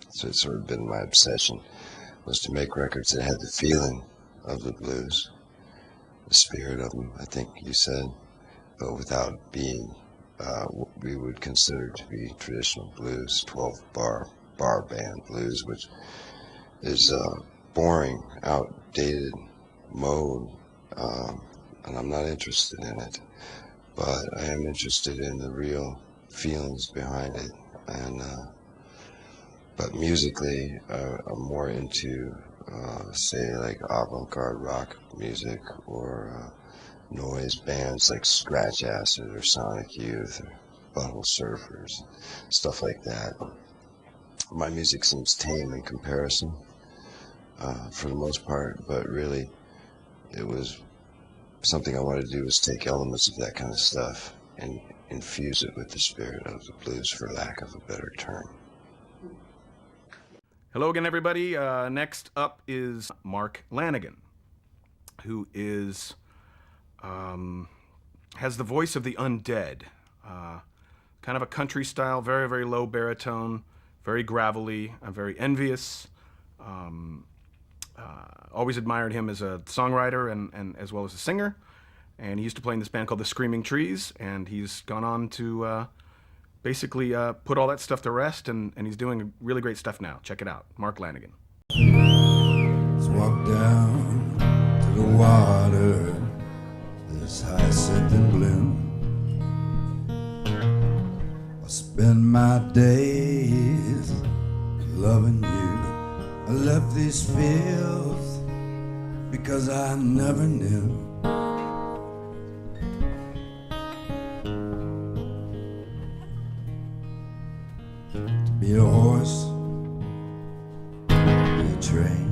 So it's sort of been my obsession, was to make records that had the feeling of the blues, the spirit of them, I think you said, but without being what we would consider to be traditional blues, 12-bar band blues, which is boring, outdated mode, and I'm not interested in it. But I am interested in the real feelings behind it, and but musically, I'm more into, say, like avant-garde rock music or noise bands like Scratch Acid or Sonic Youth or Butthole Surfers, stuff like that. My music seems tame in comparison, for the most part, but really, it was something I wanted to do was take elements of that kind of stuff and infuse it with the spirit of the blues, for lack of a better term. Hello again, everybody. Next up is Mark Lanegan, who is has the voice of the undead. Kind of a country style, very, very low baritone, very gravelly, very envious. Always admired him as a songwriter and as well as a singer. And he used to play in this band called the Screaming Trees, and he's gone on to basically put all that stuff to rest, and he's doing really great stuff now. Check it out. Mark Lanegan. Let's walk down to the water, this hyacinth in bloom. I spend my days loving you. I left these fields because I never knew. Be a horse, be a train.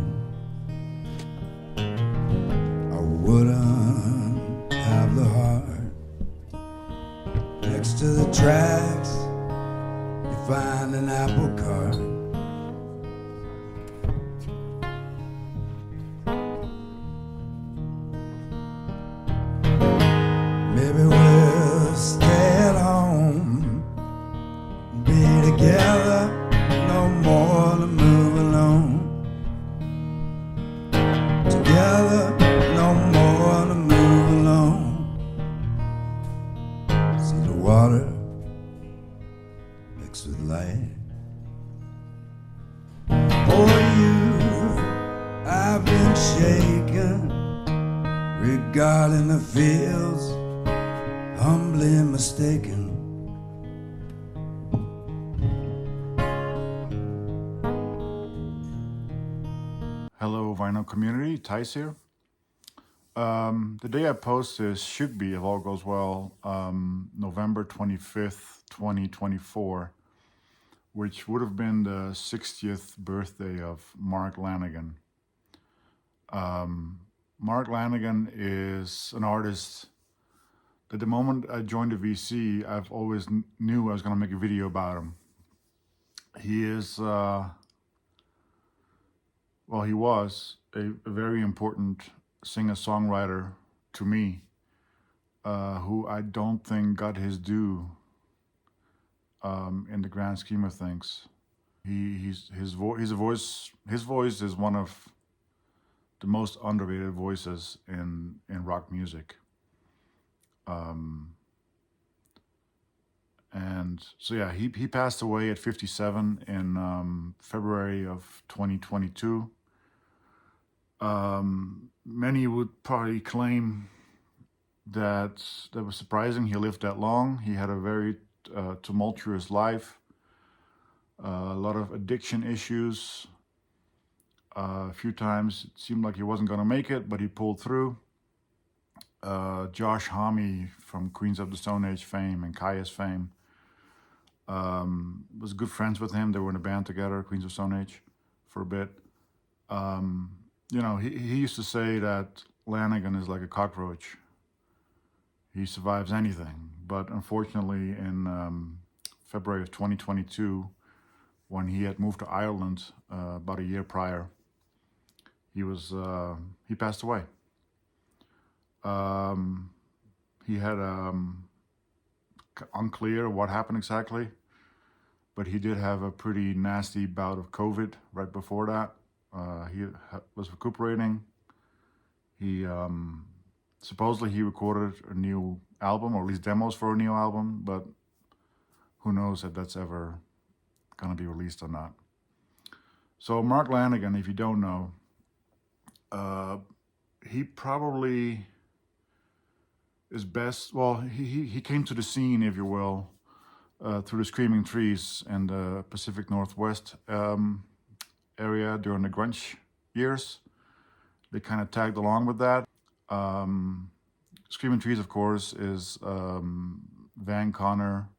I wouldn't have the heart. Next to the tracks, you find an apple cart. Maybe we'll stay at home, be together, no more to move alone. Together, no more to move alone. See the water mixed with light. For you, I've been shaken, regarding the fields, humbly mistaken. Hello, vinyl community. Thijs here. The day I post this should be, if all goes well, November 25th, 2024, which would have been the 60th birthday of Mark Lanegan. Mark Lanegan is an artist that the moment I joined the VC, I've always knew I was going to make a video about him. He is... well, he was a very important singer-songwriter to me, who I don't think got his due in the grand scheme of things. His voice is one of the most underrated voices in rock music. And so yeah, he passed away at 57 in February of 2022. Many would probably claim that was surprising. He lived that long. He had a very tumultuous life, a lot of addiction issues. A few times it seemed like he wasn't going to make it, but he pulled through. Josh Homme from Queens of the Stone Age fame and Kaya's fame was good friends with him. They were in a band together, Queens of Stone Age, for a bit. You know, he used to say that Lanegan is like a cockroach. He survives anything. But unfortunately, in February of 2022, when he had moved to Ireland about a year prior, he passed away. He had unclear what happened exactly. but he did have a pretty nasty bout of COVID right before that. He was recuperating. He supposedly he recorded a new album, or at least demos for a new album, but who knows if that's ever gonna be released or not. So Mark Lanegan, if you don't know, he probably is best. Well, he came to the scene, if you will, through the Screaming Trees in the Pacific Northwest area during the grunge years. They kind of tagged along with that. Screaming Trees, of course, is Van Conner,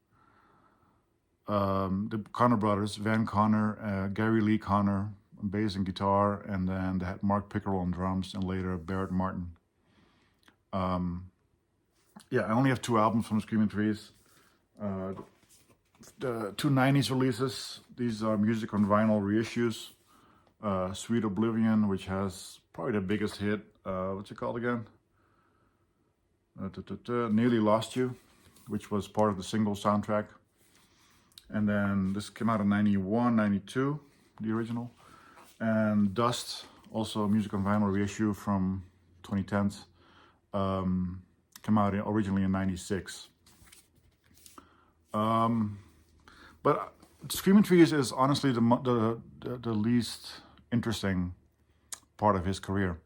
the Conner brothers, Van Conner, Gary Lee Conner on bass and guitar, and then they had Mark Pickerel on drums, and later Barrett Martin. Yeah, I only have 2 albums from Screaming Trees. The 2 90s releases. These are music on vinyl reissues. Sweet Oblivion, which has probably the biggest hit. What's it called again? Nearly Lost You, which was part of the single soundtrack. And then this came out in 91, 92, the original. And Dust, also a music on vinyl reissue from 2010s, came out originally in 96. But Screaming Trees is honestly the least interesting part of his career.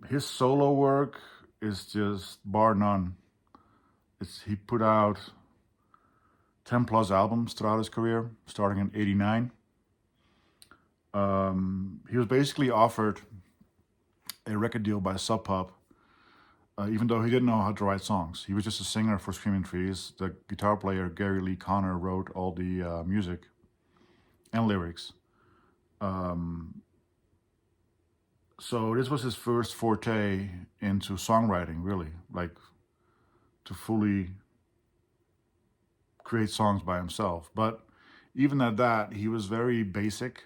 His solo work is just bar none. He put out 10 plus albums throughout his career, starting in 89. He was basically offered a record deal by SubPop, even though he didn't know how to write songs. He was just a singer for Screaming Trees. The guitar player, Gary Lee Conner, wrote all the music and lyrics. So this was his first forte into songwriting, really, like to fully create songs by himself. But even at that, he was very basic.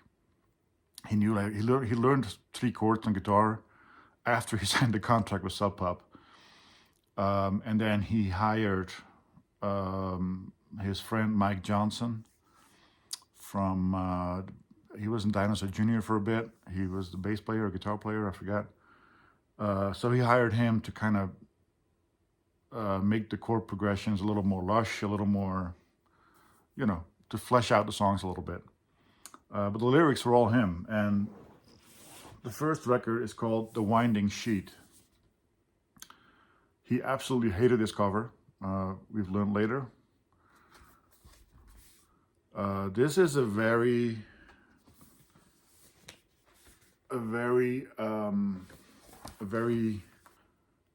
He knew, like, he learned 3 chords on guitar after he signed the contract with SubPop. And then he hired his friend Mike Johnson from, he was in Dinosaur Jr. for a bit. He was the bass player or guitar player, I forgot. So he hired him to kind of make the chord progressions a little more lush, a little more, you know, to flesh out the songs a little bit. But the lyrics were all him. And the first record is called The Winding Sheet. He absolutely hated this cover. We've learned later. This is a very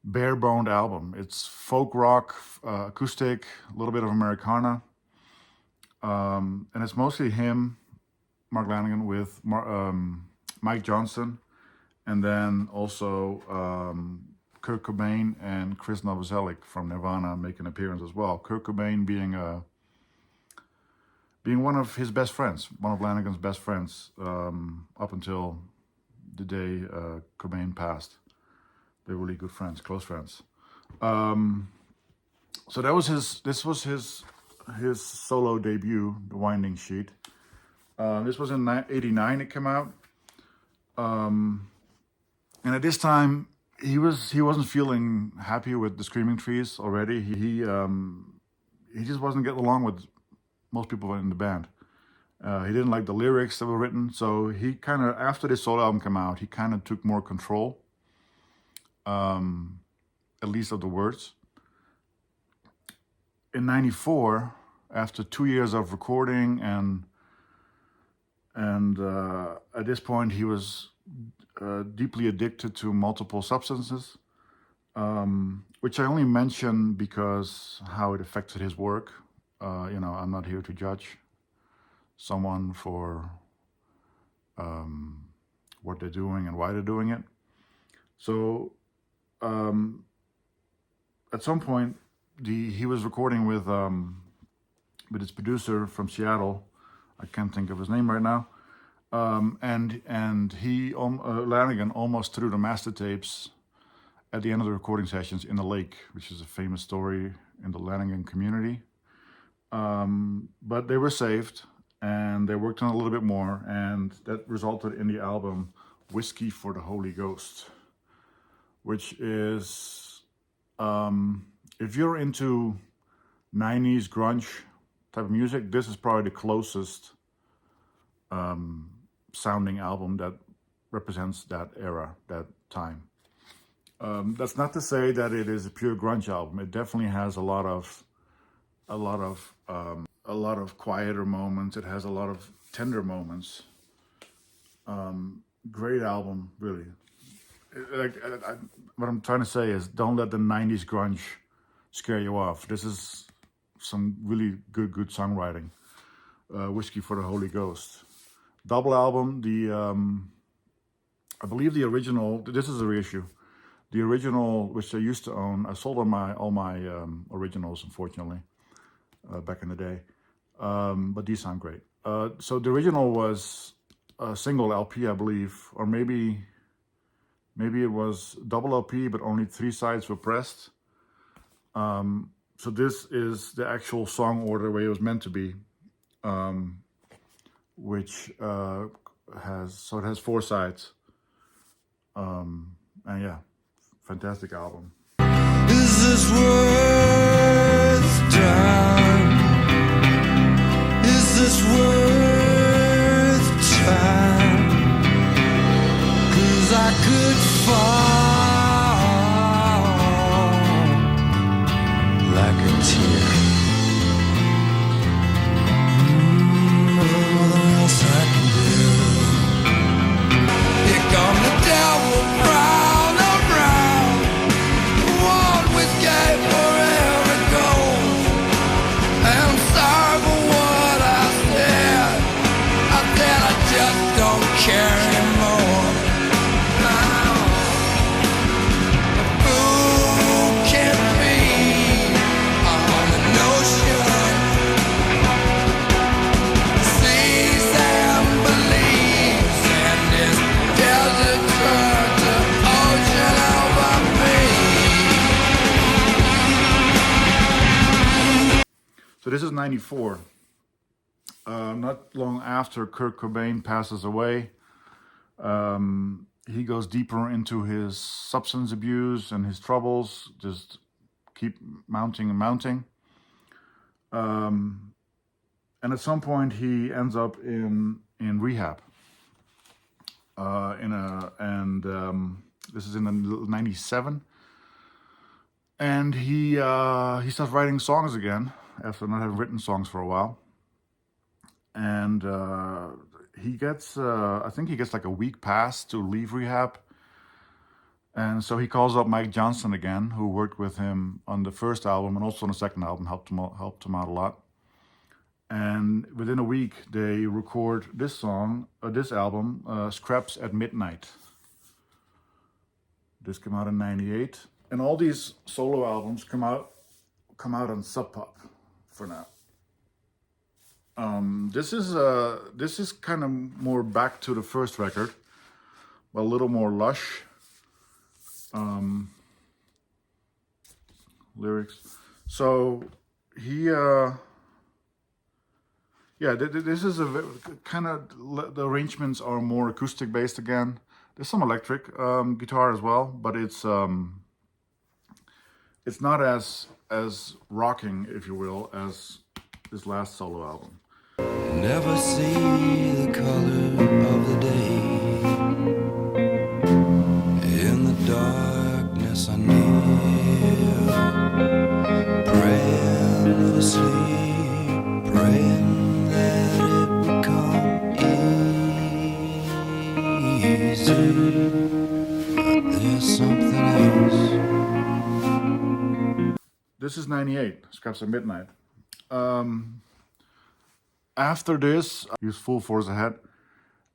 bare-boned album. It's folk rock, acoustic, a little bit of Americana. And it's mostly him, Mark Lanegan, with Mike Johnson, and then also Kurt Cobain and Chris Novoselic from Nirvana make an appearance as well. Kurt Cobain being one of his best friends, one of Lanegan's best friends, up until the day Cobain passed. They were really good friends, close friends. So this was his solo debut, The Winding Sheet. This was in 89 it came out. And at this time, he wasn't feeling happy with the Screaming Trees already. He just wasn't getting along with most people in the band. He didn't like the lyrics that were written, so he kind of, after this solo album came out, he kind of took more control, at least of the words. In 94, after 2 years of recording and at this point he was deeply addicted to multiple substances, which I only mention because how it affected his work. You know, I'm not here to judge someone for what they're doing and why they're doing it. So at some point, he was recording with his producer from Seattle. I can't think of his name right now. And he, Lanegan, almost threw the master tapes at the end of the recording sessions in the lake, which is a famous story in the Lanegan community. But they were saved, and they worked on it a little bit more, and that resulted in the album Whiskey for the Holy Ghost, which is, if you're into 90s grunge type of music, this is probably the closest sounding album that represents that era, that time. That's not to say that it is a pure grunge album. It definitely has a lot of quieter moments. It has a lot of tender moments. Great album, really. What I'm trying to say is, don't let the 90s grunge scare you off. This is some really good songwriting. Whiskey for the Holy Ghost. Double album, I believe the original, this is a reissue. The original, which I used to own, I sold all my originals, unfortunately, back in the day. But these sound great. So the original was a single LP, I believe, or maybe it was double LP, but only 3 sides were pressed. So this is the actual song order, the way it was meant to be, which it has 4 sides. And yeah, fantastic album. Is this worth time? Is this worth time? 'Cause I could fall like a tear. Nothing else I can do. Here come the devil round and round. One whiskey for every gold. I'm sorry for what I said. I said I just don't care anymore. Now, a fool can't be on the notion. Sees and believes, and this desert turned to ocean over me. So this is 94. Not long after Kurt Cobain passes away, he goes deeper into his substance abuse and his troubles, just keep mounting and mounting. And at some point he ends up in rehab. This is in 97. And he starts writing songs again after not having written songs for a while. And he gets, I think he gets like a week pass to leave rehab. And so he calls up Mike Johnson again, who worked with him on the first album and also on the second album, helped him out a lot. And within a week, they record this album, Scraps at Midnight. This came out in 98. And all these solo albums come out on SubPop for now. This is kind of more back to the first record, but a little more lush lyrics. So he, this is a kind of, the arrangements are more acoustic based again. There's some electric guitar as well, but it's not as rocking, if you will, as his last solo album. Never see the color of the day. In the darkness I kneel, praying for sleep, praying that it would come easy. But there's something else. This is 98, Scraps at Midnight. After this, he's full force ahead,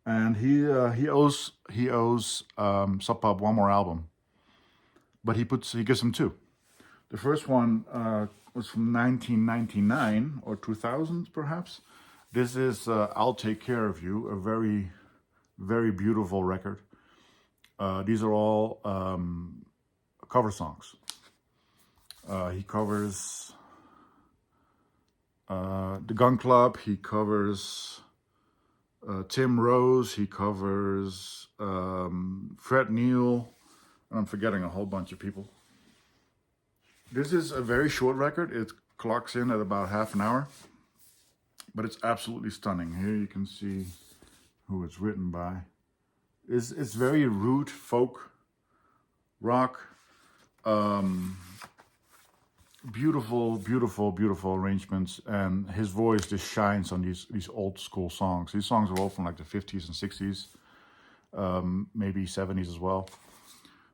and he owes SubPop one more album, but he gives him 2. The first one was from 1999 or 2000 perhaps. This is I'll Take Care of You, a very, very beautiful record. These are all cover songs. He covers The Gun Club. He covers Tim Rose. He covers Fred Neil. I'm forgetting a whole bunch of people. This is a very short record. It clocks in at about half an hour, but it's absolutely stunning. Here you can see who it's written by. It's very root folk rock. Beautiful, beautiful, beautiful arrangements, and his voice just shines on these old school songs. These songs are all from like the 50s and 60s, maybe 70s as well.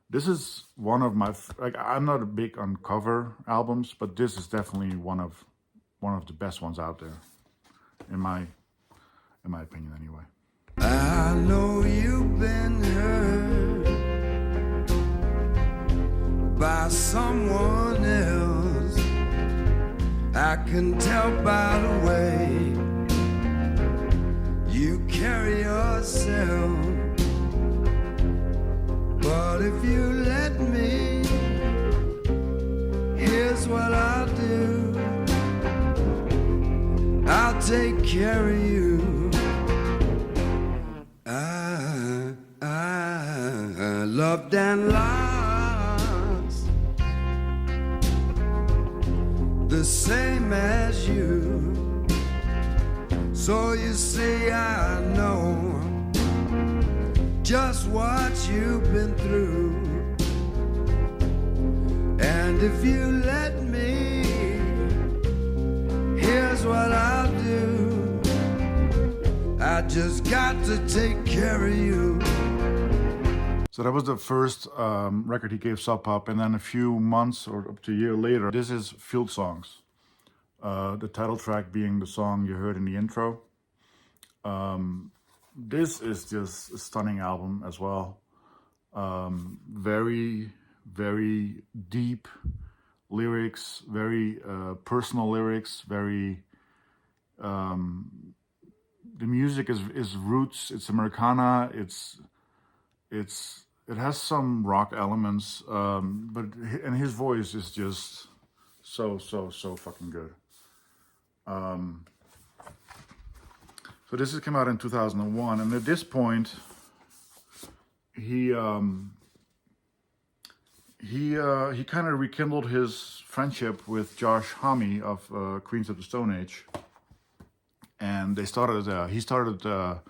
This is one of my, like, I'm not a big on cover albums, but this is definitely one of the best ones out there, in my opinion anyway. I know you've been hurt by someone else. I can tell by the way you carry yourself. But if you let me, here's what I'll do. I'll take care of you. I loved and lost, the same as you. So you see, I know just what you've been through. And if you let me, here's what I'll do. I just got to take care of you. So that was the first record he gave SubPop, and then a few months or up to a year later, this is Field Songs. The title track being the song you heard in the intro. This is just a stunning album as well. Very, very deep lyrics, very personal lyrics, very... the music is roots, it's Americana, it has some rock elements, and his voice is just so fucking good. So this came out in 2001, and at this point, he kind of rekindled his friendship with Josh Homme of Queens of the Stone Age, and he started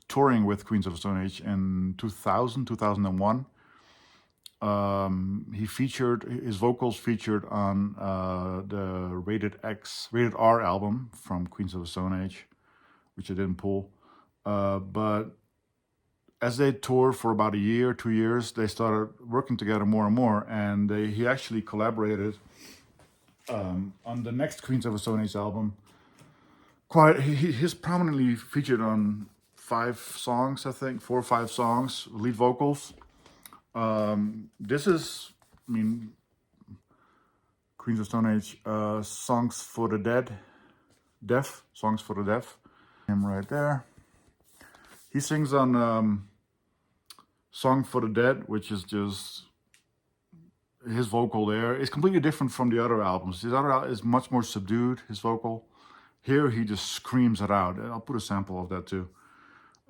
touring with Queens of the Stone Age in 2001. His vocals featured on the Rated R album from Queens of the Stone Age, which I didn't pull. But as they toured for about a year, 2 years, they started working together more and more, and he actually collaborated on the next Queens of the Stone Age album. He's prominently featured on 5 songs, I think, 4 or 5 songs, lead vocals. This is, Queens of Stone Age, Songs for the Deaf, Songs for the Deaf. Him right there. He sings on Song for the Dead, which is just his vocal there. It's completely different from the other albums. His other album is much more subdued, his vocal. Here he just screams it out. I'll put a sample of that too.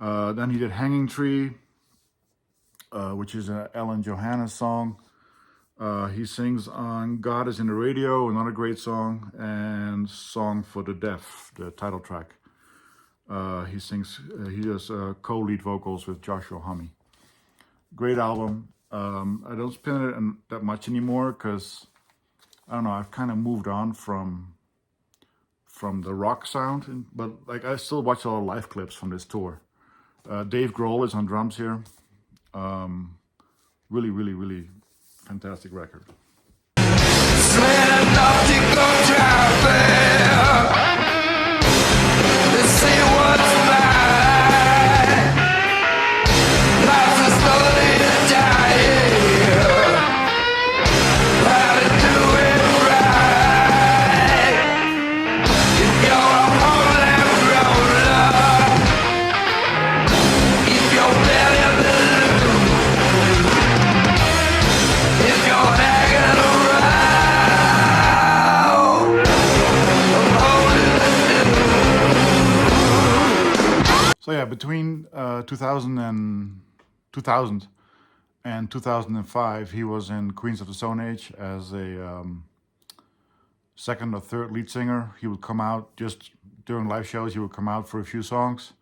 Then he did Hanging Tree, which is an Ellen Johannes song. He sings on God is in the Radio, another great song, and Song for the Deaf, the title track. He does co-lead vocals with Joshua Homme. Great album. I don't spin it that much anymore because, I don't know, I've kind of moved on from the rock sound, but like I still watch a lot of live clips from this tour. Dave Grohl is on drums here. Really, really, really fantastic record. So yeah, between 2000 and 2005, he was in Queens of the Stone Age as a second or third lead singer. He would come out just during live shows. He would come out for a few songs.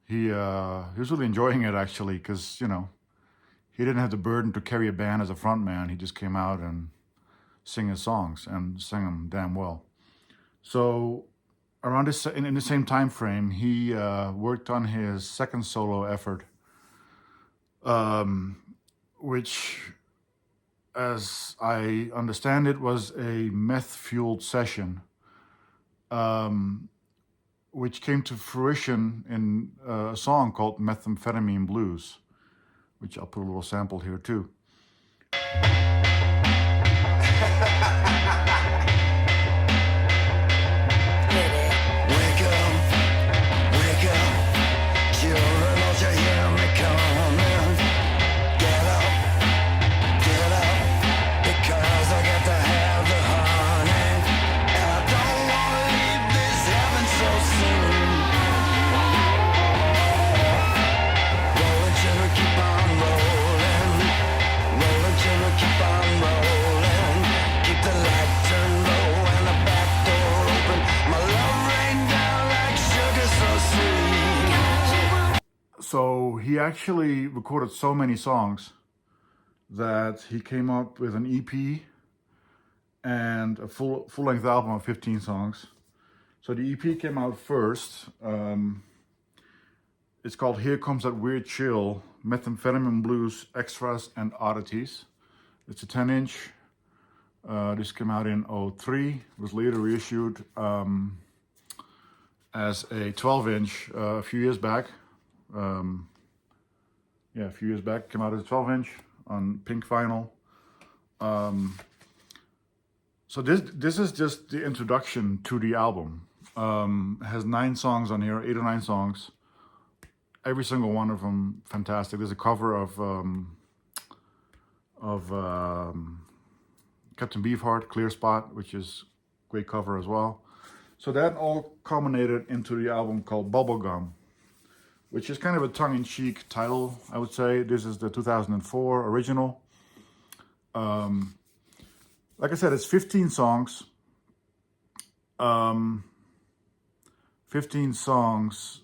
He was really enjoying it actually, because you know, he didn't have the burden to carry a band as a front man. He just came out and sing his songs and sang them damn well. So around this, in the same time frame, he worked on his second solo effort, which, as I understand it, was a meth-fueled session, which came to fruition in a song called Methamphetamine Blues, which I'll put a little sample here too. So he actually recorded so many songs that he came up with an EP and a full-length album of 15 songs. So the EP came out first. It's called Here Comes That Weird Chill, Methamphetamine Blues, Extras and Oddities. It's a 10-inch. This came out in 2003, was later reissued as a 12-inch a few years back. A few years back, came out as a 12-inch on pink vinyl. So this is just the introduction to the album. It has 9 songs on here, 8 or 9 songs. Every single one of them fantastic. There's a cover of Captain Beefheart, Clear Spot, which is a great cover as well. So that all culminated into the album called Bubblegum, which is kind of a tongue-in-cheek title, I would say. This is the 2004 original. Like I said, it's 15 songs. 15 songs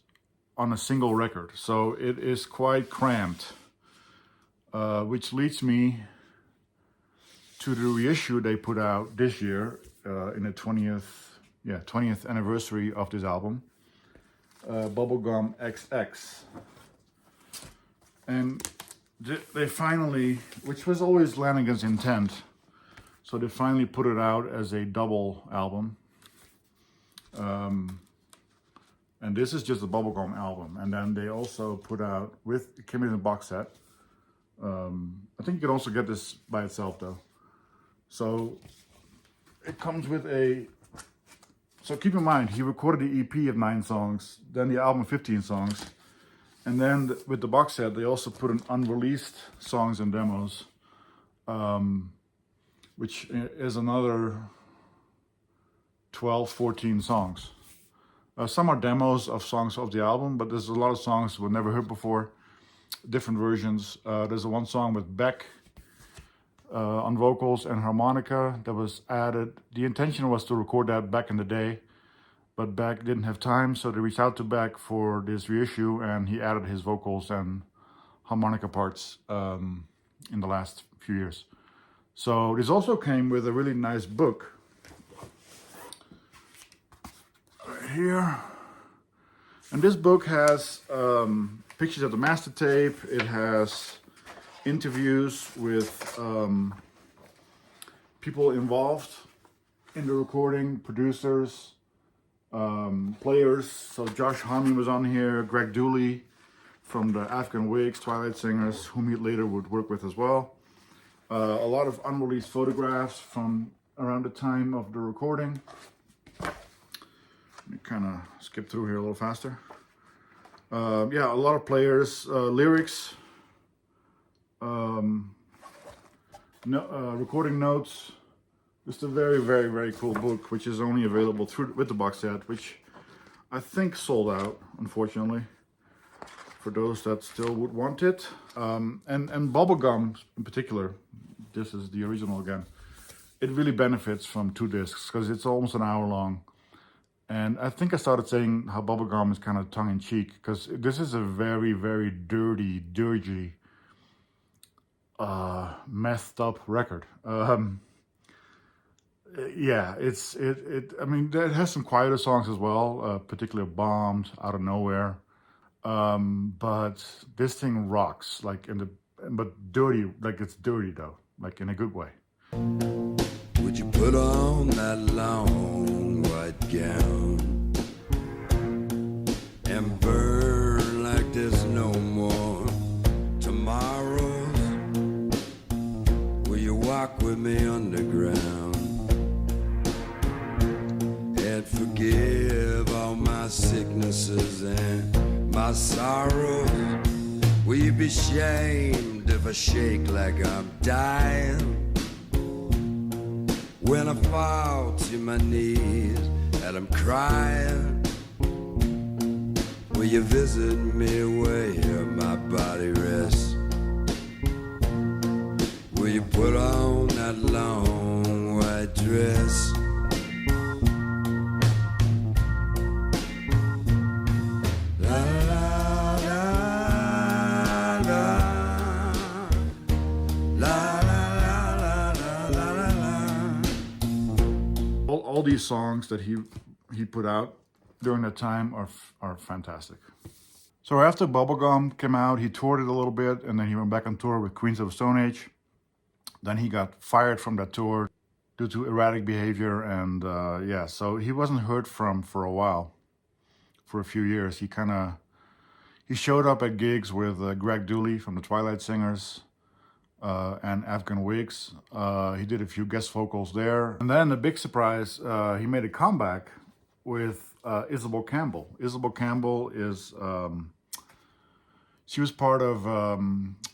on a single record. So it is quite cramped, which leads me to the reissue they put out this year in the 20th anniversary of this album. Bubblegum XX, and they finally, which was always Lanegan's intent, so they finally put it out as a double album, and this is just a Bubblegum album, and then they also put out, it came in a box set. I think you can also get this by itself though. So it comes with so keep in mind, he recorded the EP of 9 songs, then the album 15 songs, and then with the box set, they also put in unreleased songs and demos, which is another 12, 14 songs. Some are demos of songs of the album, but there's a lot of songs we've never heard before, different versions. There's one song with Beck on vocals and harmonica that was added. The intention was to record that back in the day, but Beck didn't have time, so they reached out to Beck for this reissue, and he added his vocals and harmonica parts in the last few years. So this also came with a really nice book right here, and this book has pictures of the master tape. It has interviews with people involved in the recording, producers, players. So Josh Homme was on here, Greg Dooley from the African Wigs, Twilight Singers, whom he later would work with as well. A lot of unreleased photographs from around the time of the recording. Let me kind of skip through here a little faster. A lot of players, lyrics, recording notes. Just a very, very, very cool book, which is only available with the box set, which I think sold out, unfortunately. for those that still would want it. And Bubblegum in particular, this is the original again, it really benefits from 2 discs because it's almost an hour long. And I think I started saying how Bubblegum is kind of tongue-in-cheek because this is a very, very dirty, messed up record. Yeah, I mean, it has some quieter songs as well, particularly Bombed, Out of Nowhere. But this thing rocks, like but dirty, like it's dirty though, like in a good way. Would you put on that long white gown and burn like there's no more tomorrows? Will you walk with me underground and forgive all my sicknesses and my sorrows? Will you be shamed if I shake like I'm dying? When I fall to my knees and I'm crying, will you visit me where my body rests? Will you put on that long white dress? All these songs that he put out during that time are fantastic. So after Bubblegum came out, he toured it a little bit, and then he went back on tour with Queens of the Stone Age. Then he got fired from that tour due to erratic behavior, and yeah, so he wasn't heard from for a while, for a few years. He showed up at gigs with Greg Dooley from the Twilight Singers, and Afghan Wigs. He did a few guest vocals there. And then the big surprise, he made a comeback with Isobel Campbell. Isobel Campbell is, she was part of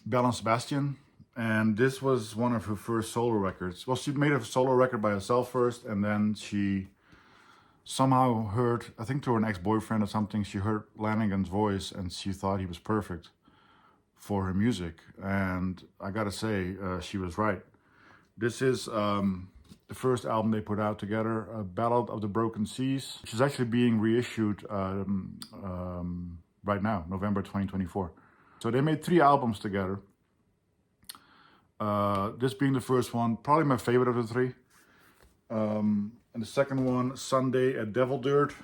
Belle and Sebastian, and this was one of her first solo records. Well, she made a solo record by herself first, and then she somehow heard, I think through an ex-boyfriend or something, she heard Lanegan's voice and she thought he was perfect for her music, and I gotta say, she was right. This is the first album they put out together, Ballad of the Broken Seas, which is actually being reissued right now, November 2024. So they made 3 albums together. This being the first one, probably my favorite of the 3. And the second one, Sunday at Devil Dirt.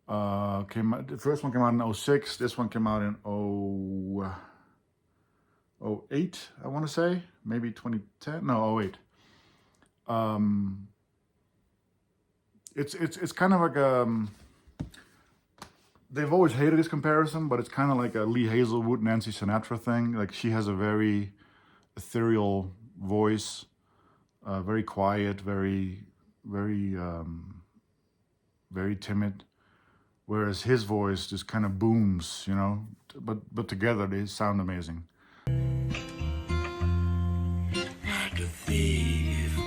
The first one came out in 2006. This one came out in 2008, I want to say. Maybe 2010. No, 2008. It's kind of like they've always hated this comparison, but it's kind of like a Lee Hazelwood, Nancy Sinatra thing. Like, she has a very ethereal voice, very quiet, very timid. Whereas his voice just kind of booms, you know, but together they sound amazing. Like a thief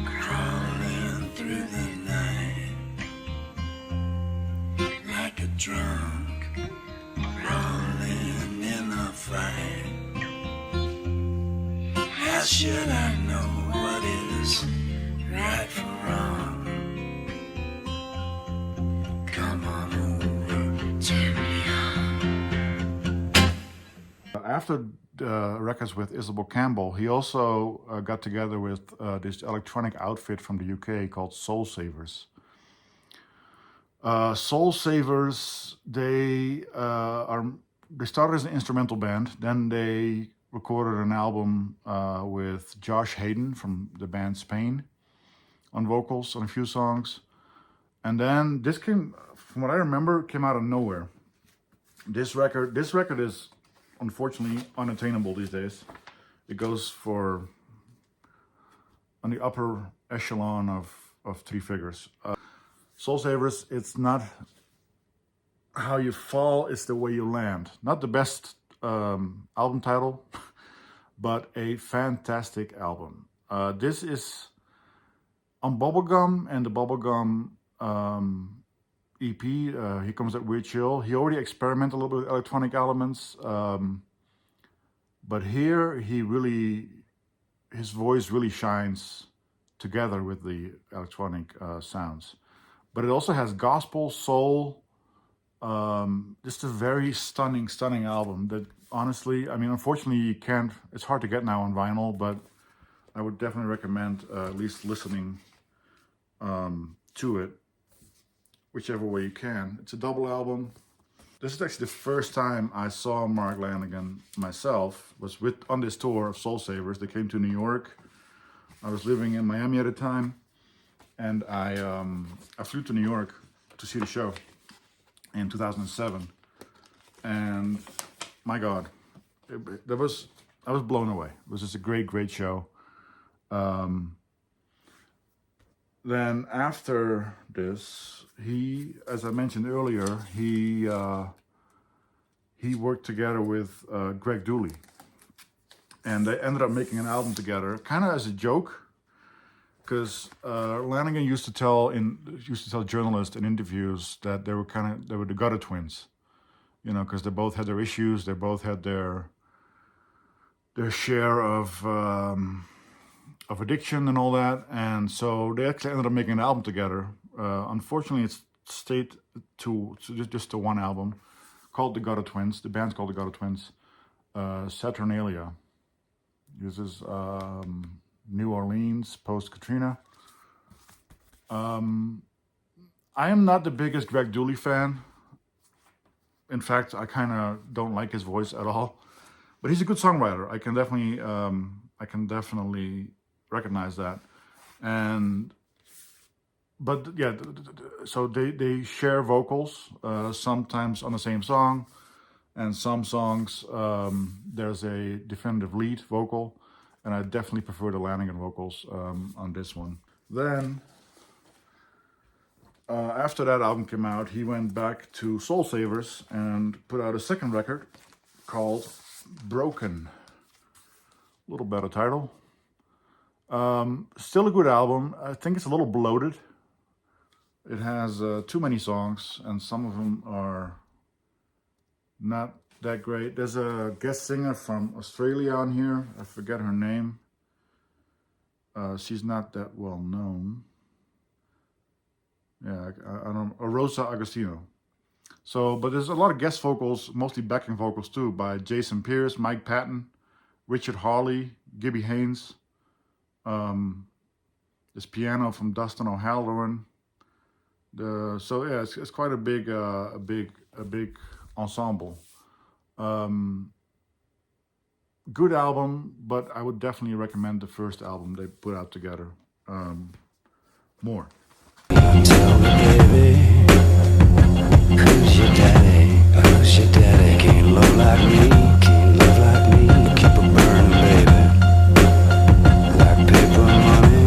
crawling through the night, like a drunk rolling in a fight. How should I know what is right from wrong? Come on over, turn me on. After records with Isobel Campbell, he also got together with this electronic outfit from the UK called Soulsavers. Soulsavers, they started as an instrumental band. Then they recorded an album with Josh Hayden from the band Spain on vocals on a few songs. And then this came, from what I remember, came out of nowhere. This record is unfortunately unattainable these days. It goes for on the upper echelon of 3 figures. Soulsavers, it's not how you fall, it's the way you land. Not the best album title, but a fantastic album. This is on Bubblegum, and the Bubblegum EP. He comes at Weird Chill. He already experimented a little bit with electronic elements, but here his voice really shines together with the electronic sounds. But it also has gospel, soul, just a very stunning album that honestly, I mean, unfortunately you can't, it's hard to get now on vinyl, but I would definitely recommend at least listening to it, whichever way you can. It's a double album. This is actually the first time I saw Mark Lanegan myself, was on this tour of Soulsavers. They came to New York. I was living in Miami at the time, and I flew to New York to see the show in 2007. And my God, I was blown away. It was just a great show. Then after this, he, as I mentioned earlier, he worked together with Greg Dooley, and they ended up making an album together, kind of as a joke, because Lanegan used to tell journalists in interviews that they were the gutter twins, you know, because they both had their issues, they both had their share of addiction and all that, and so they actually ended up making an album together. Unfortunately, it's stayed to just one album called the Gutter Twins. The band's called the Gutter Twins. Saturnalia. This is New Orleans post Katrina. I am not the biggest Greg Dooley fan. In fact, I kind of don't like his voice at all. But he's a good songwriter. I can definitely recognize that. But yeah, so they share vocals, sometimes on the same song, and some songs there's a definitive lead vocal, and I definitely prefer the Lanegan vocals on this one. Then after that album came out, he went back to Soulsavers and put out a second record called Broken. A little better title. Still a good album. I think it's a little bloated. It has too many songs, and some of them are not that great. There's a guest singer from Australia on here. I forget her name. She's not that well known. Yeah, I don't know. Rosa Agostino. So, but there's a lot of guest vocals, mostly backing vocals too, by Jason Pierce, Mike Patton, Richard Hawley, Gibby Haynes. There's piano from Dustin O'Halloran. So yeah, it's quite a big ensemble. Good album, but I would definitely recommend the first album they put out together more. Tell me, baby, who's your daddy? Who's your daddy? Can't love like me, can't love like me. Keep it burning, baby, like paper money.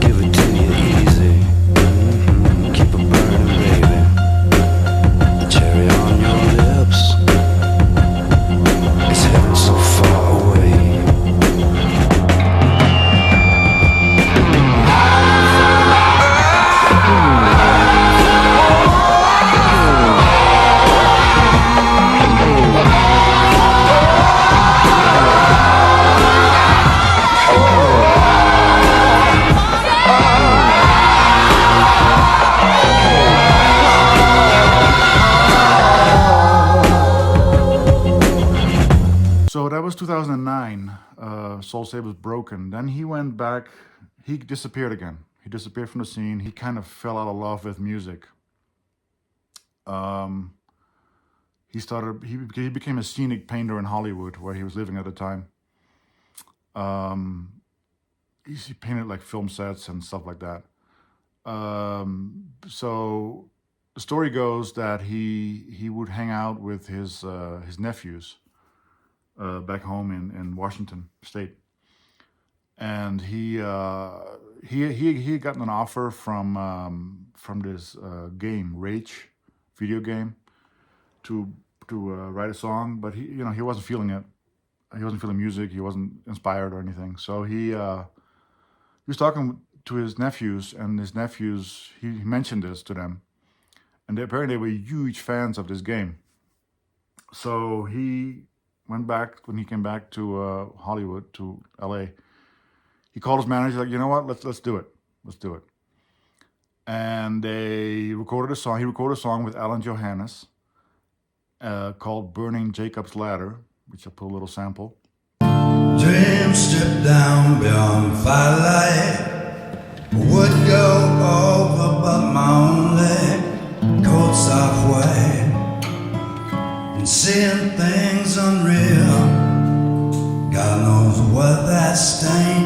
Give it to you easy. Keep it burning, baby. The cherry on your lips. It's heaven so far away. So that was 2009, Soulsavers Broken. Then he went back, he disappeared again. He disappeared from the scene. He kind of fell out of love with music. He became a scenic painter in Hollywood, where he was living at the time. He painted like film sets and stuff like that. So the story goes that he would hang out with his nephews back home in Washington State, and he had gotten an offer from this game, Rage, video game, to write a song, but he wasn't feeling it. He wasn't feeling music. He wasn't inspired or anything. So he was talking to his nephews, and his nephews, he mentioned this to them, and apparently they were huge fans of this game. So he went back, when he came back to Hollywood, to LA, he called his manager, like, you know what, let's do it. Let's do it. And they recorded a song. He recorded a song with Alan Johannes called Burning Jacob's Ladder, which I'll put a little sample. Dreams stripped down beyond firelight would go over, but my only coats off white and seeing things unreal. God knows what that stain,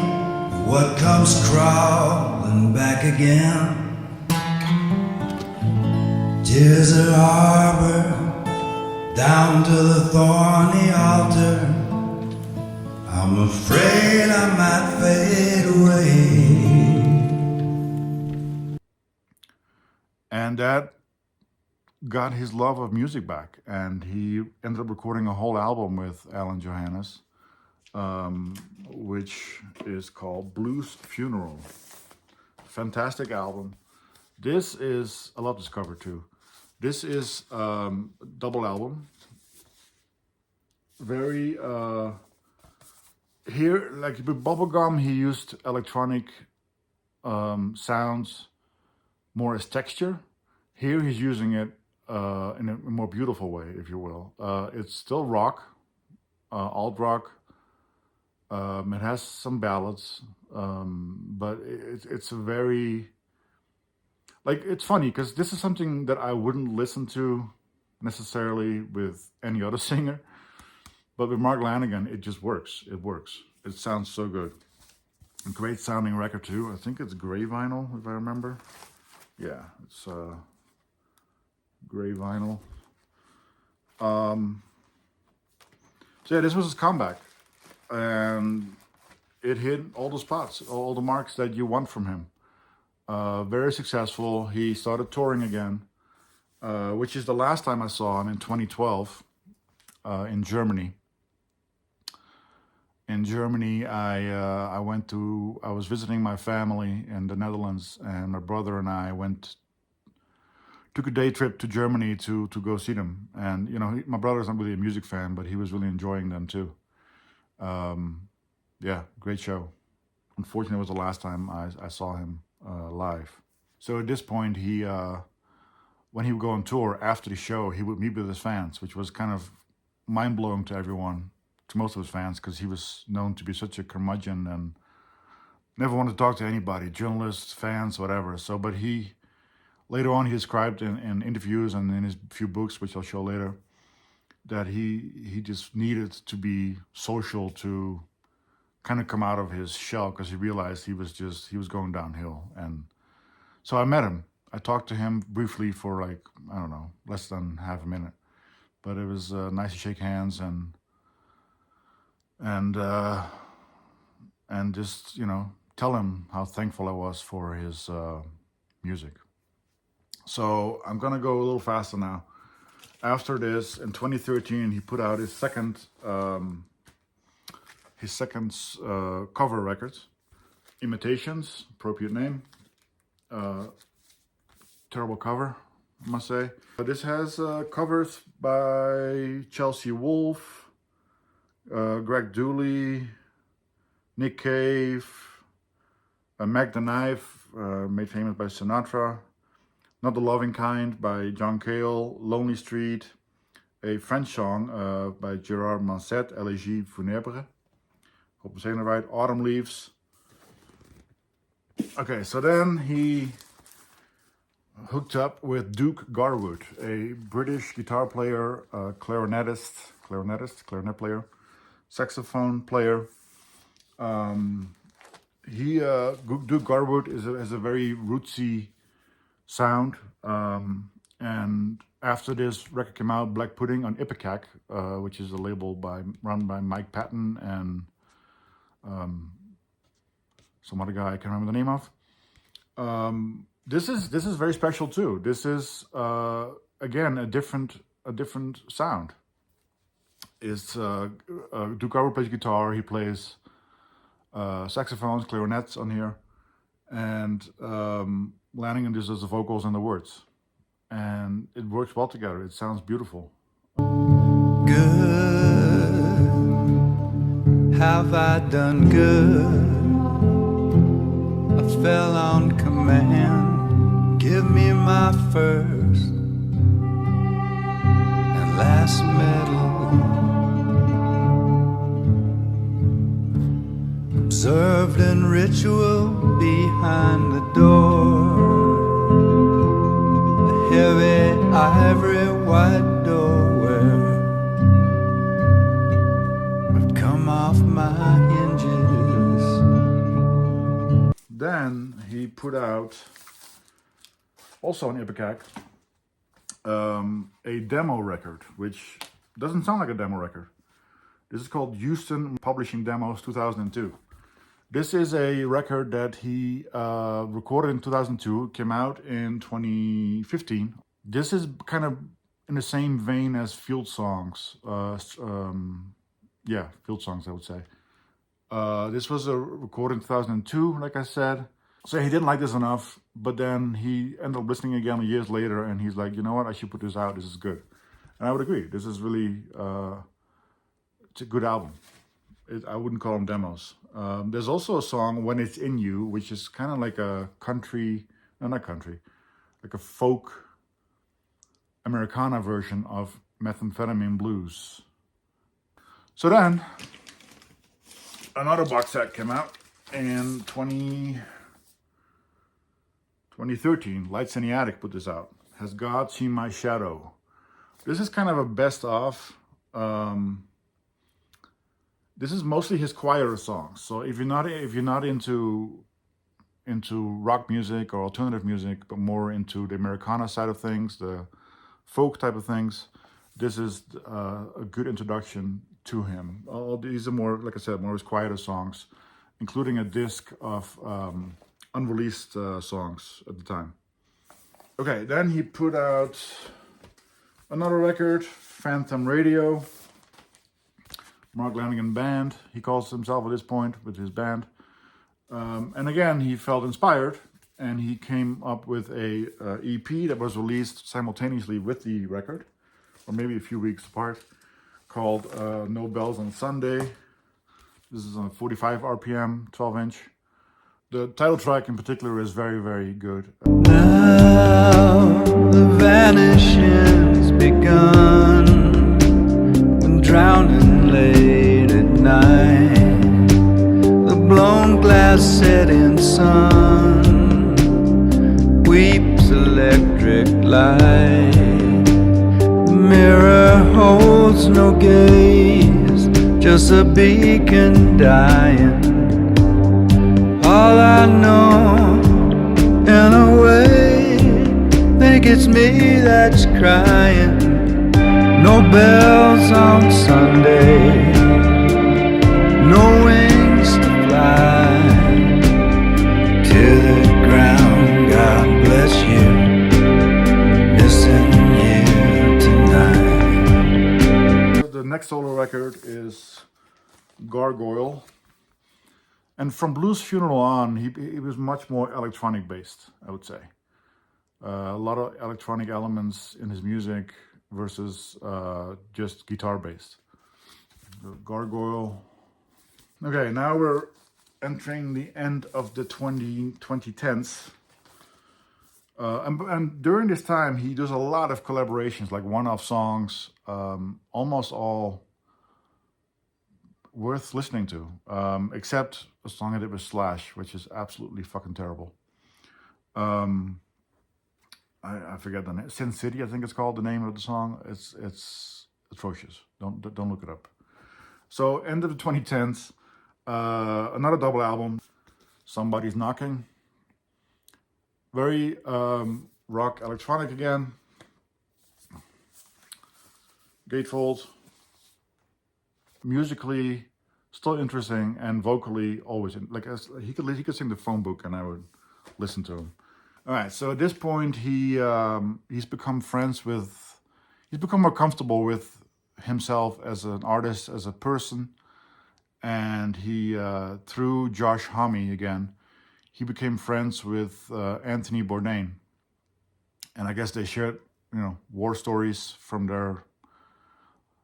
what comes crawling back again. Tears that harbor down to the thorny altar. I'm afraid I might fade away. And that got his love of music back. And he ended up recording a whole album with Alan Johannes, which is called Blues Funeral. Fantastic album. This is, I love this cover too. This is a double album. Very, here, like with Bubblegum, he used electronic sounds more as texture. Here he's using it in a more beautiful way, if you will. It's still rock, alt rock. It has some ballads, but it's a very, like, it's funny because this is something that I wouldn't listen to necessarily with any other singer. But with Mark Lanegan, it just works. It works. It sounds so good. A great sounding record too. I think it's gray vinyl, if I remember. Yeah, it's gray vinyl. So yeah, this was his comeback. And it hit all the spots, all the marks that you want from him. Very successful. He started touring again, which is the last time I saw him in 2012 in Germany. In Germany, I was visiting my family in the Netherlands, and my brother and I took a day trip to Germany to go see them. And, you know, my brother's not really a music fan, but he was really enjoying them too. Yeah, great show. Unfortunately, it was the last time I saw him live. So at this point, when he would go on tour after the show, he would meet with his fans, which was kind of mind-blowing to everyone, to most of his fans, because he was known to be such a curmudgeon and never wanted to talk to anybody, journalists, fans, whatever. So, but later on, he described in interviews and in his few books, which I'll show later, that he just needed to be social to kind of come out of his shell, because he realized he was going downhill. And so I met him. I talked to him briefly for, like, I don't know, less than half a minute. But it was nice to shake hands and just, you know, tell him how thankful I was for his music. So I'm gonna go a little faster now. After this, in 2013, he put out his second cover record, Imitations, appropriate name. Terrible cover, I must say. This has covers by Chelsea Wolfe, Greg Dooley, Nick Cave, Mac the Knife, made famous by Sinatra, Not the Loving Kind by John Cale, Lonely Street, a French song by Gerard Manset, Elegie Funèbre, hope I'm saying it right, Autumn Leaves. Okay, so then he hooked up with Duke Garwood, a British guitar player, clarinet player, saxophone player. Duke Garwood has a very rootsy sound. And after this record came out, Black Pudding on Ipecac, which is a label run by Mike Patton and some other guy I can't remember the name of. This is very special too. This is again a different sound. It's Duke Garwood plays guitar. He plays saxophones, clarinets on here, and Lanegan does the vocals and the words. and it works well together. It sounds beautiful. Good, have I done good? I fell on command. Give me my first and last medal. Observed in ritual behind the door. The heavy ivory white doorway would come off my hinges. Then he put out, also on Ipecac, a demo record, which doesn't sound like a demo record. This is called Houston Publishing Demos 2002. This is a record that he recorded in 2002, came out in 2015. This is kind of in the same vein as Field Songs. Yeah, Field Songs, I would say. This was a recorded in 2002, like I said. So he didn't like this enough, but then he ended up listening again years later, and he's like, you know what, I should put this out, this is good. And I would agree, this is really, it's a good album. I wouldn't call them demos. There's also a song, When It's In You, which is kind of like a country, no, not country, like a folk Americana version of Methamphetamine Blues. So then, another box set came out in 2013. Lights in the Attic put this out. Has God Seen My Shadow? This is kind of a best of. This is mostly his quieter songs. So if you're not into rock music or alternative music, but more into the Americana side of things, the folk type of things, this is a good introduction to him. All these are more, like I said, more his quieter songs, including a disc of unreleased songs at the time. Okay, then he put out another record, Phantom Radio. Mark Lanegan Band, he calls himself at this point with his band. And again, he felt inspired, and he came up with a EP that was released simultaneously with the record, or maybe a few weeks apart, called No Bells on Sunday. This is on 45 RPM, 12-inch. The title track in particular is very, very good. Now the vanishing's begun, and drowning late at night, the blown glass setting sun weeps electric light. The mirror holds no gaze, just a beacon dying. All I know, in a way, think it's me that's crying. No bells on Sunday, no wings to fly to the ground. God bless you, missing you tonight. The next solo record is Gargoyle. And from Blues Funeral on, he was much more electronic based, I would say. A lot of electronic elements in his music versus just guitar based. Gargoyle. Okay, now we're entering the end of the 2010s. And during this time, he does a lot of collaborations, like one-off songs, almost all worth listening to, except a song I did with Slash, which is absolutely fucking terrible. I forget the name. Sin City, I think it's called, the name of the song. It's atrocious. Don't look it up. So end of the 2010s, another double album, Somebody's Knocking. Very rock electronic again. Gatefold. Musically still interesting, and vocally always he could sing the phone book and I would listen to him. All right, so at this point he's become more comfortable with himself as an artist, as a person, and he through Josh Homme again, he became friends with Anthony Bourdain, and I guess they shared, war stories from their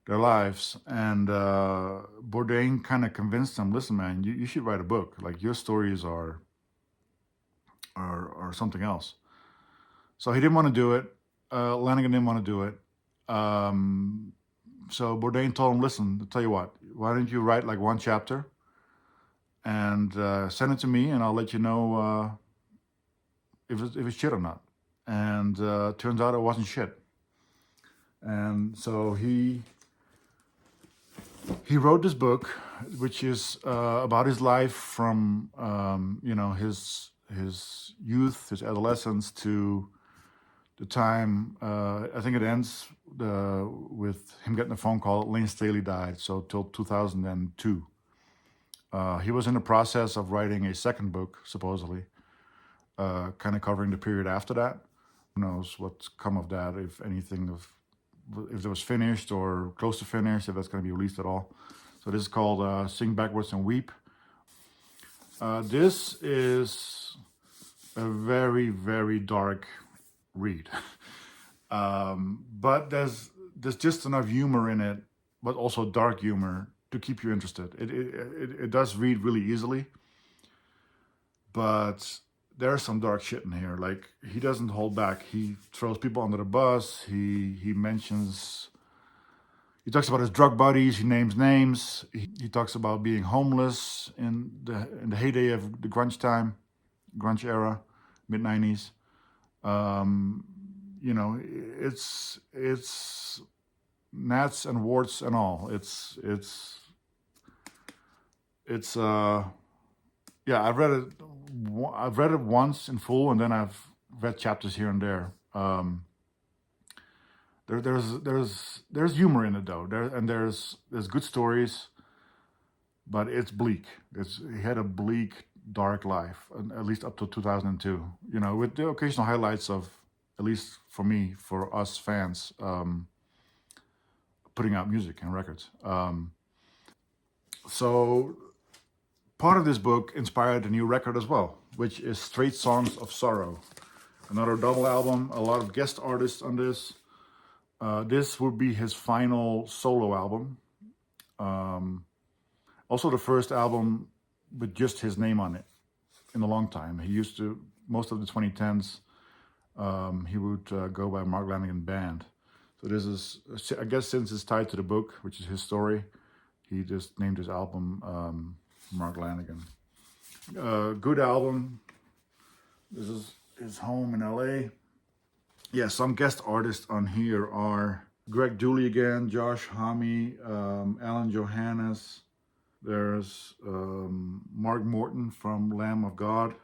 lives. And Bourdain kind of convinced them, listen, man, you should write a book. Like, your stories are something else. So he didn't want to do it. Lanegan didn't want to do it. So Bourdain told him, listen, I'll tell you what, why don't you write like one chapter and send it to me, and I'll let you know if it's shit or not. And turns out it wasn't shit. And so he wrote this book, which is about his life from his youth, his adolescence, to the time. I think it ends with him getting a phone call. Lane Staley died, so till 2002. He was in the process of writing a second book, supposedly, kind of covering the period after that. Who knows what's come of that, if anything, if it was finished or close to finished, if that's going to be released at all. So this is called Sing Backwards and Weep. This is a very, very dark read. But there's just enough humor in it, but also dark humor to keep you interested. It does read really easily, but there's some dark shit in here. Like, he doesn't hold back. He throws people under the bus. He talks about his drug buddies. He names names. He talks about being homeless in the heyday of the grunge era, mid-90s. It's gnats and warts and all. I've read it once in full, and then I've read chapters here and there. There's humor in it though. There's good stories, but it's bleak. He had a bleak, dark life, at least up to 2002. With the occasional highlights of, at least for me, for us fans, putting out music and records. So part of this book inspired a new record as well, which is Straight Songs of Sorrow. Another double album, a lot of guest artists on this. This would be his final solo album. Also the first album with just his name on it in a long time. He used to, most of the 2010s, he would go by Mark Lanegan Band. So this is, I guess since it's tied to the book, which is his story, he just named his album Mark Lanegan. Good album. This is his home in LA. Yeah, some guest artists on here are Greg Dooley again, Josh Homme, Alan Johannes. There's Mark Morton from Lamb of God.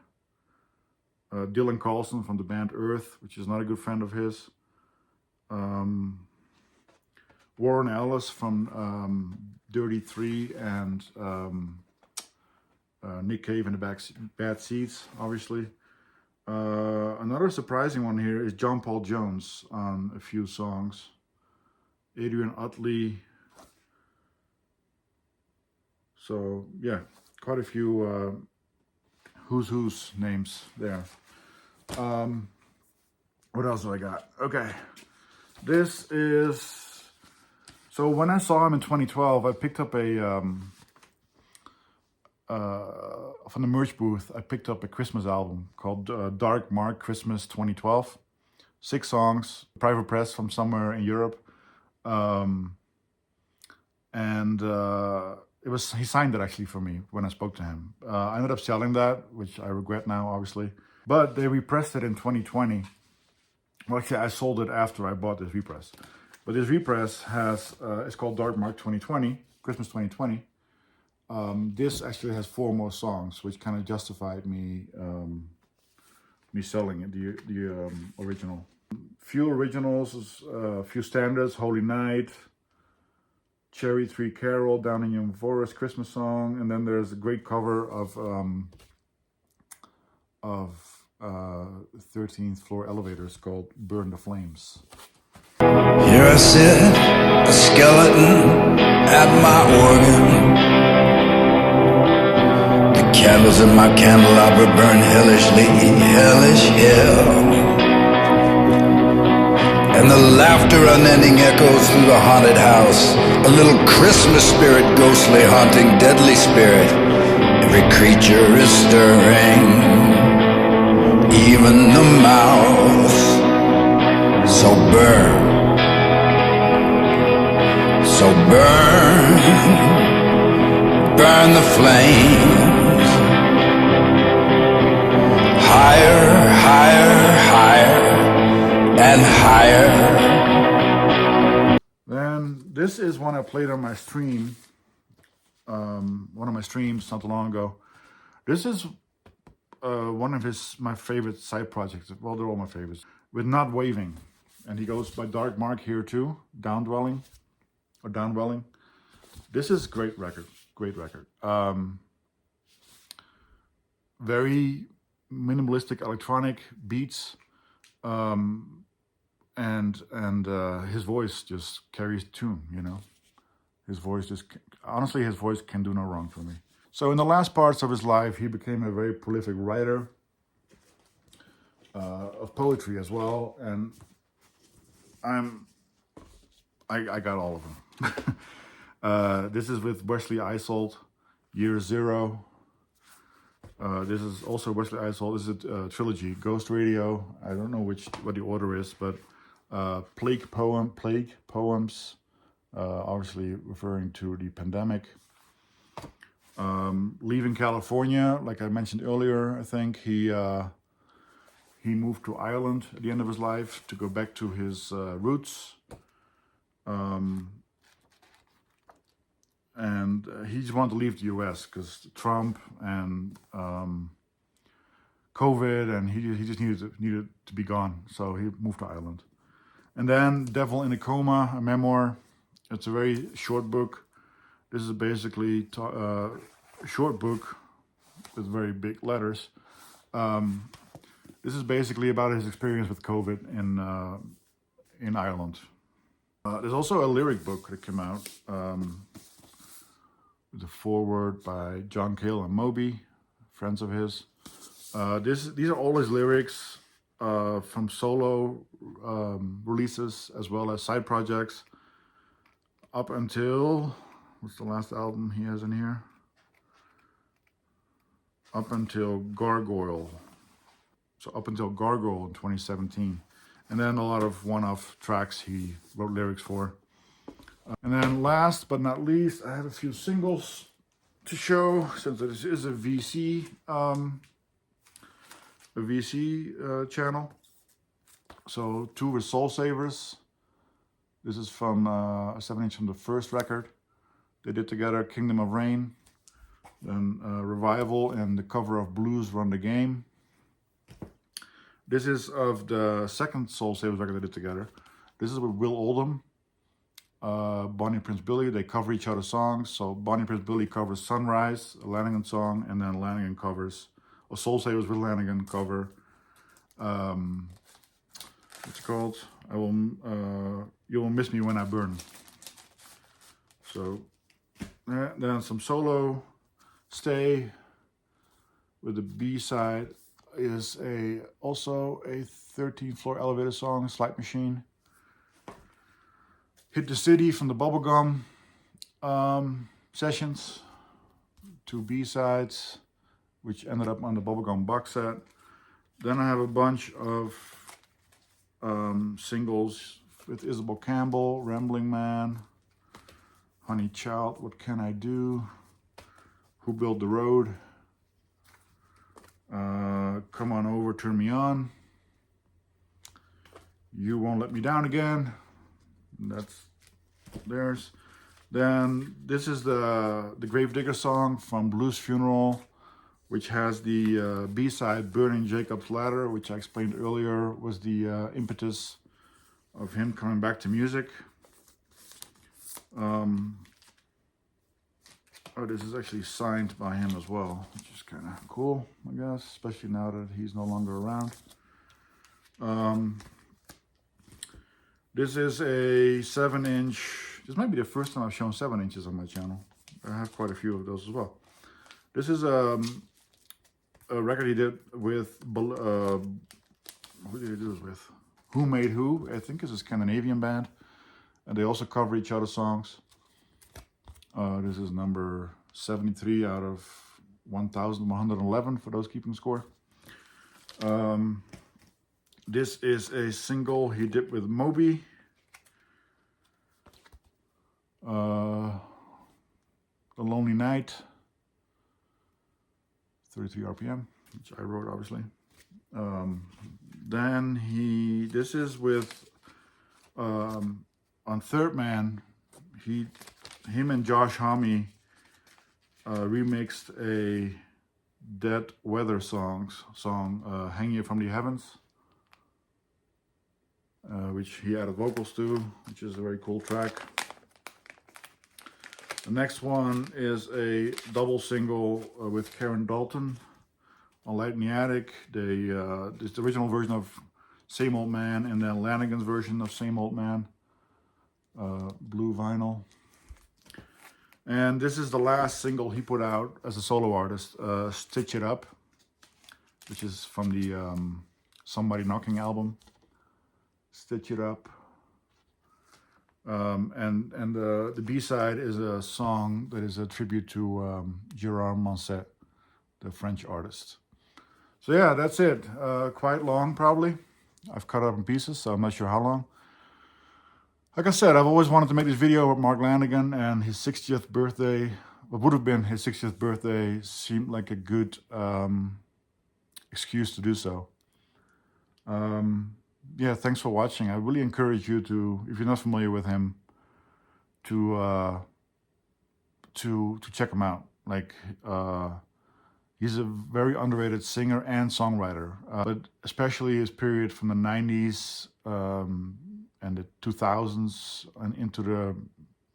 Dylan Carlson from the band Earth, which is not a good friend of his. Warren Ellis from Dirty Three, and Nick Cave in the Bad Seeds, obviously. Another surprising one here is John Paul Jones on a few songs. Adrian Utley. So yeah, quite a few who's names there. What else do I got? Okay, this is, so when I saw him in 2012, I picked up from the merch booth, I picked up a Christmas album called Dark Mark Christmas 2012. 6 songs, private press from somewhere in Europe. He signed it actually for me when I spoke to him. I ended up selling that, which I regret now, obviously. But they repressed it in 2020. Well, actually, I sold it after I bought this repress. But this repress has, it's called Dark Mark 2020, Christmas 2020. This actually has 4 more songs, which kind of justified me selling it, the original. Few originals, a few standards, Holy Night, Cherry Tree Carol, Down in Young Forest, Christmas Song, and then there's a great cover of 13th Floor Elevators called Burn the Flames. Here I sit, a skeleton at my organ. The candles in my candelabra burn hellishly, hellish hell. and the laughter unending echoes through the haunted house. A little Christmas spirit ghostly haunting deadly spirit. Every creature is stirring, even the mouse. So burn, so burn, burn the flames. Higher, higher, higher, and higher. Then this is one I played on my stream, one of my streams not too long ago. This is one of my favorite side projects. Well, they're all my favorites. With Not Waving, and he goes by Dark Mark here too. Downdwelling or Downwelling. This is great record. Great record. Very minimalistic electronic beats, and his voice just carries tune. You know, his voice honestly, his voice can do no wrong for me. So in the last parts of his life, he became a very prolific writer of poetry as well, and I got all of them. This is with Wesley Isold, Year Zero. This is also Wesley Isold. This is a trilogy, Ghost Radio. I don't know what the order is, but Plague Poems, obviously referring to the pandemic. Leaving California, like I mentioned earlier, I think he moved to Ireland at the end of his life to go back to his roots. And he just wanted to leave the U.S. because Trump and COVID, and he just needed to be gone. So he moved to Ireland. And then Devil in a Coma, a memoir. It's a very short book. This is basically a short book with very big letters. This is basically about his experience with COVID in Ireland. There's also a lyric book that came out. The foreword by John Cale and Moby, friends of his. These are all his lyrics from solo releases as well as side projects up until, what's the last album he has in here? Up until Gargoyle. So up until Gargoyle in 2017. And then a lot of one-off tracks he wrote lyrics for. And then last but not least, I have a few singles to show, since this is a VC channel. So two were Soulsavers. This is from a 7-inch from the first record. They did together Kingdom of Rain, then Revival, and the cover of Blues Run the Game. This is of the second Soulsavers record they did together. This is with Will Oldham. Bonnie and Prince Billy, they cover each other's songs. So Bonnie and Prince Billy covers Sunrise, a Lanegan song, and then Lanegan covers, or Soulsavers with Lanegan cover, what's it called? You Will Miss Me When I Burn. So then some solo. Stay with the B-side is also a 13th Floor Elevator song, Slide Machine. Hit the City from the Bubblegum sessions, two B-sides, which ended up on the Bubblegum box set. Then I have a bunch of singles with Isobel Campbell, Rambling Man, Honey Child, What Can I Do, Who Built the Road, Come On Over, Turn Me On, You Won't Let Me Down Again. That's theirs. Then this is the Gravedigger song from Blues Funeral, which has the B-side Burning Jacob's Ladder, which I explained earlier was the impetus of him coming back to music. This is actually signed by him as well, which is kind of cool, I guess, especially now that he's no longer around. This is a 7-inch. This might be the first time I've shown 7 inches on my channel. I have quite a few of those as well. This is a record he did with, who did he do this with? Who Made Who, I think is a Scandinavian band. And they also cover each other's songs. This is number 73 out of 1,111 for those keeping score. This is a single he did with Moby. The Lonely Night, 33 RPM, which I wrote obviously. Then this is with, on Third Man, him and Josh Homme remixed a Dead Weather song, Hang You From the Heavens, which he added vocals to, which is a very cool track. The next one is a double single with Karen Dalton on Light in the Attic. It's the original version of Same Old Man and then Lanegan's version of Same Old Man, blue vinyl. And this is the last single he put out as a solo artist, Stitch It Up, which is from the Somebody Knocking album. Stitch It Up. And the B-side is a song that is a tribute to Gérard Manset, the French artist. So yeah, that's it. Quite long, probably. I've cut it up in pieces, so I'm not sure how long. Like I said, I've always wanted to make this video with Mark Lanegan, and his 60th birthday, what would have been his 60th birthday, seemed like a good excuse to do so. Yeah, thanks for watching. I really encourage you to, if you're not familiar with him, to check him out. Like, he's a very underrated singer and songwriter, but especially his period from the 90s and the 2000s and into the,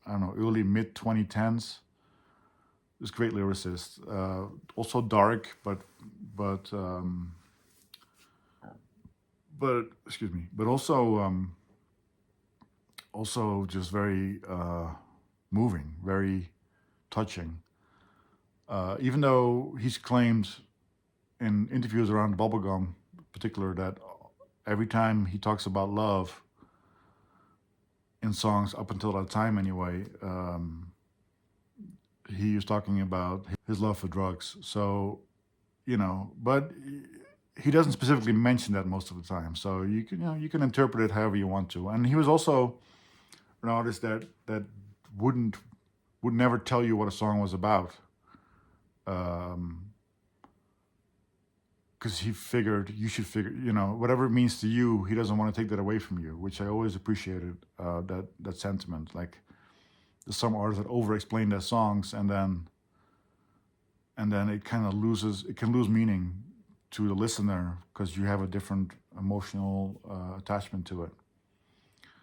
I don't know, early mid 2010s. He's a great lyricist. Also dark, but also just very moving, very touching. Even though he's claimed in interviews around Bubblegum in particular that every time he talks about love in songs up until that time anyway, he was talking about his love for drugs. So, you know, but he doesn't specifically mention that most of the time. So you can interpret it however you want to. And he was also an artist that would never tell you what a song was about. Because he figured you should figure, you know, whatever it means to you, he doesn't want to take that away from you, which I always appreciated, that sentiment. Like, there's some artists that over-explain their songs and then it kind of can lose meaning to the listener because you have a different emotional attachment to it.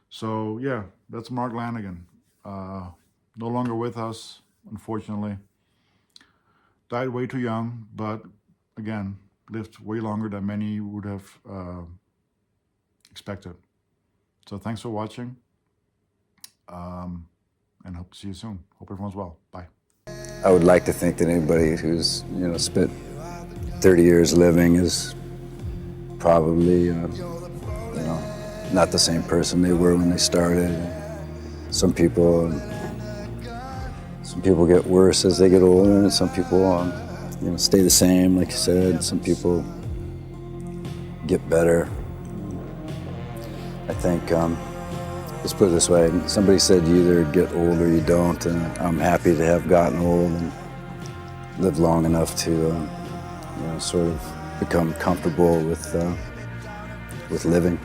So yeah, that's Mark Lanegan. No longer with us, unfortunately. Died way too young, but again, lived way longer than many would have expected. So thanks for watching, and hope to see you soon. Hope everyone's well. Bye. I would like to think that anybody who's, you know, spent 30 years living is probably, you know, not the same person they were when they started. Some people get worse as they get older, and some people, you know, stay the same, like you said. Some people get better. I think, let's put it this way, somebody said you either get old or you don't, and I'm happy to have gotten old and lived long enough to, you know, sort of become comfortable with living.